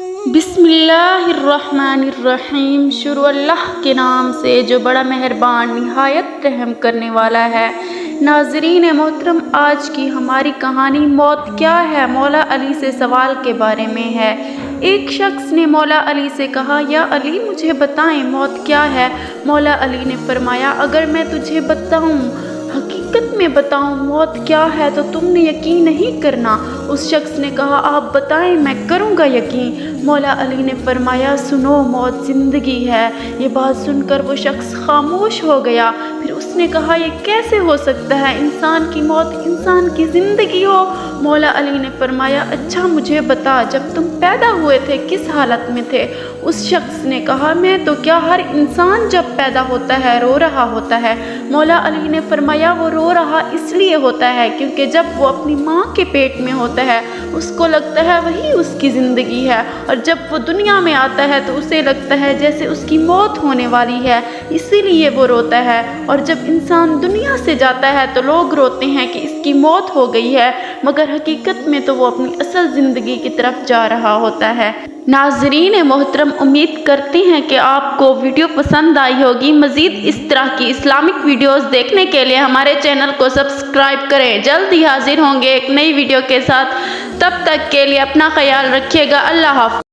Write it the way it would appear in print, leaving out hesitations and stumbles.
بسم اللہ الرحمن الرحیم۔ شروع اللہ کے نام سے جو بڑا مہربان نہایت رحم کرنے والا ہے۔ ناظرین محترم، آج کی ہماری کہانی موت کیا ہے مولا علی سے سوال کے بارے میں ہے۔ ایک شخص نے مولا علی سے کہا، یا علی مجھے بتائیں موت کیا ہے؟ مولا علی نے فرمایا، اگر میں تجھے بتاؤں، حقیقت میں بتاؤں موت کیا ہے تو تم نے یقین نہیں کرنا۔ اس شخص نے کہا، آپ بتائیں میں کروں گا یقین۔ مولا علی نے فرمایا، سنو موت زندگی ہے۔ یہ بات سن کر وہ شخص خاموش ہو گیا۔ پھر اس نے کہا، یہ کیسے ہو سکتا ہے انسان کی موت انسان کی زندگی ہو؟ مولا علی نے فرمایا، اچھا مجھے بتا، جب تم پیدا ہوئے تھے کس حالت میں تھے؟ اس شخص نے کہا، میں تو کیا، ہر انسان جب پیدا ہوتا ہے رو رہا ہوتا ہے۔ مولا علی نے فرمایا، وہ رو رہا اس لیے ہوتا ہے کیونکہ جب وہ اپنی ماں کے پیٹ میں ہوتا ہے اس کو لگتا ہے وہی اس کی زندگی ہے، اور جب وہ دنیا میں آتا ہے تو اسے لگتا ہے جیسے اس کی موت ہونے والی ہے، اسی لیے وہ روتا ہے۔ اور جب انسان دنیا سے جاتا ہے تو لوگ روتے ہیں کہ اس کی موت ہو گئی ہے، مگر حقیقت میں تو وہ اپنی اصل زندگی کی طرف جا رہا ہوتا ہے۔ ناظرین محترم، امید کرتے ہیں کہ آپ کو ویڈیو پسند آئی ہوگی۔ مزید اس طرح کی اسلامک ویڈیوز دیکھنے کے لیے ہمارے چینل کو سبسکرائب کریں۔ جلد ہی حاضر ہوں گے ایک نئی ویڈیو کے ساتھ، تب تک کے لیے اپنا خیال رکھیے گا۔ اللہ حافظ۔